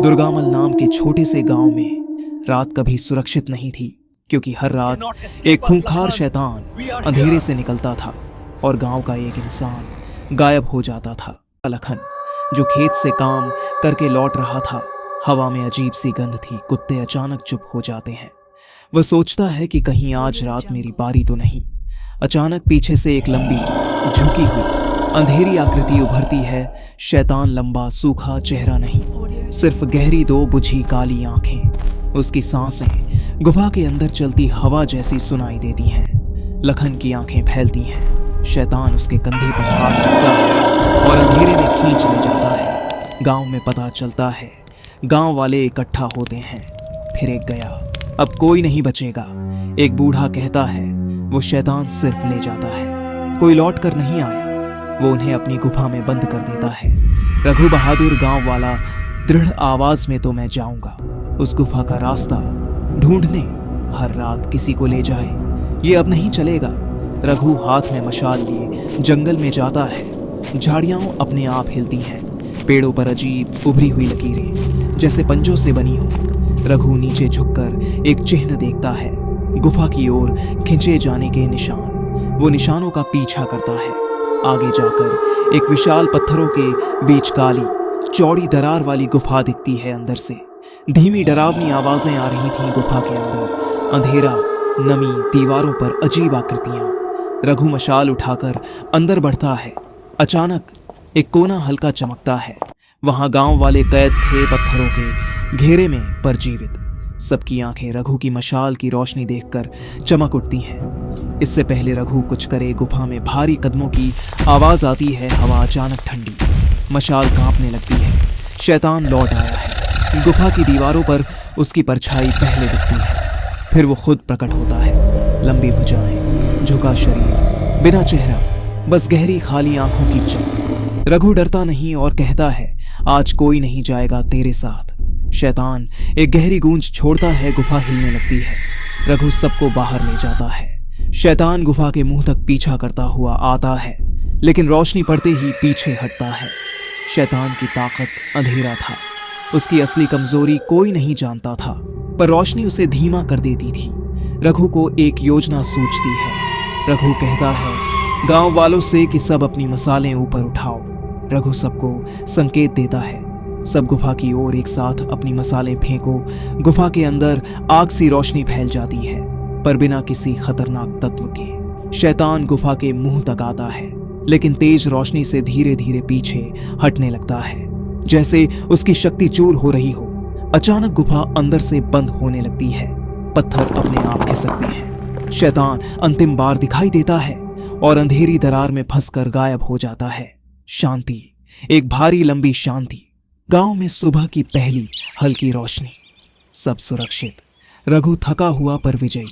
दुर्गामल नाम के छोटे से गांव में रात कभी सुरक्षित नहीं थी, क्योंकि हर रात एक खूंखार शैतान अंधेरे से निकलता था और गांव का एक इंसान गायब हो जाता था। लखन जो खेत से काम करके लौट रहा था, हवा में अजीब सी गंध थी। कुत्ते अचानक चुप हो जाते हैं। वह सोचता है कि कहीं आज रात मेरी बारी तो नहीं। अचानक पीछे से एक लंबी झुकी हुई अंधेरी आकृति उभरती है। शैतान लंबा सूखा चेहरा नहीं, सिर्फ गहरी दो बुझी काली आंखें। उसकी सांसें गुफा के अंदर चलती हवा जैसी सुनाई देती हैं। लखन की आंखें फैलती हैं। शैतान उसके कंधे पर हाथ रखता है और अंधेरे में खींच ले जाता है। गांव में पता चलता है, गांव वाले इकट्ठा होते हैं। फिर एक गया, अब कोई नहीं बचेगा। एक बूढ़ा कहता है वो शैतान सिर्फ ले जाता है, कोई लौट कर नहीं आया। वो उन्हें अपनी गुफा में बंद कर देता है। रघु बहादुर गांव वाला दृढ़ आवाज में, तो मैं जाऊंगा उस गुफा का रास्ता ढूंढने। हर रात किसी को ले जाए, ये अब नहीं चलेगा। रघु हाथ में मशाल लिए जंगल में जाता है। झाड़ियां अपने आप हिलती हैं, पेड़ों पर अजीब उभरी हुई लकीरें जैसे पंजों से बनी हो। रघु नीचे झुककर एक चिन्ह देखता है, गुफा की ओर खिंचे जाने के निशान। वो निशानों का पीछा करता है। आगे जाकर एक विशाल पत्थरों के बीच काली चौड़ी दरार वाली गुफा दिखती है। अंदर से धीमी डरावनी आवाजें आ रही थीं। गुफा के अंदर अंधेरा, नमी, दीवारों पर अजीब आकृतियां। रघु मशाल उठाकर अंदर बढ़ता है। अचानक एक कोना हल्का चमकता है। वहां गांव वाले कैद थे, पत्थरों के घेरे में पर जीवित। सबकी आंखें रघु की मशाल की रोशनी देखकर चमक उठती हैं। इससे पहले रघु कुछ करे, गुफा में भारी कदमों की आवाज आती है। हवा अचानक ठंडी, मशाल कांपने लगती है। शैतान लौट आया है। गुफा की दीवारों पर उसकी परछाई पहले दिखती है, फिर वो खुद प्रकट होता है। लंबी भुजाएं, झुका शरीर, बिना चेहरा, बस गहरी खाली आंखों की चमक। रघु डरता नहीं और कहता है, आज कोई नहीं जाएगा तेरे साथ। शैतान एक गहरी गूंज छोड़ता है, गुफा हिलने लगती है। रघु सबको बाहर ले जाता है। शैतान गुफा के मुंह तक पीछा करता हुआ आता है, लेकिन रोशनी पड़ते ही पीछे हटता है। शैतान की ताकत अंधेरा था, उसकी असली कमजोरी कोई नहीं जानता था, पर रोशनी उसे धीमा कर देती थी। रघु को एक योजना सूझती है। रघु कहता है गांव वालों से कि सब अपनी मसालें ऊपर उठाओ। रघु सबको संकेत देता है, सब गुफा की ओर एक साथ अपनी मसालें फेंको। गुफा के अंदर आग सी रोशनी फैल जाती है, पर बिना किसी खतरनाक तत्व के। शैतान गुफा के मुंह तक आता है, लेकिन तेज रोशनी से धीरे धीरे पीछे हटने लगता है, जैसे उसकी शक्ति चूर हो रही हो। अचानक गुफा अंदर से बंद होने लगती है। पत्थर अपने आप खिसकते हैं। शैतान अंतिम बार दिखाई देता है और अंधेरी दरार में फंसकर गायब हो जाता है। शांति, एक भारी लंबी शांति। गांव में सुबह की पहली हल्की रोशनी। सब सुरक्षित। रघु थका हुआ पर विजयी।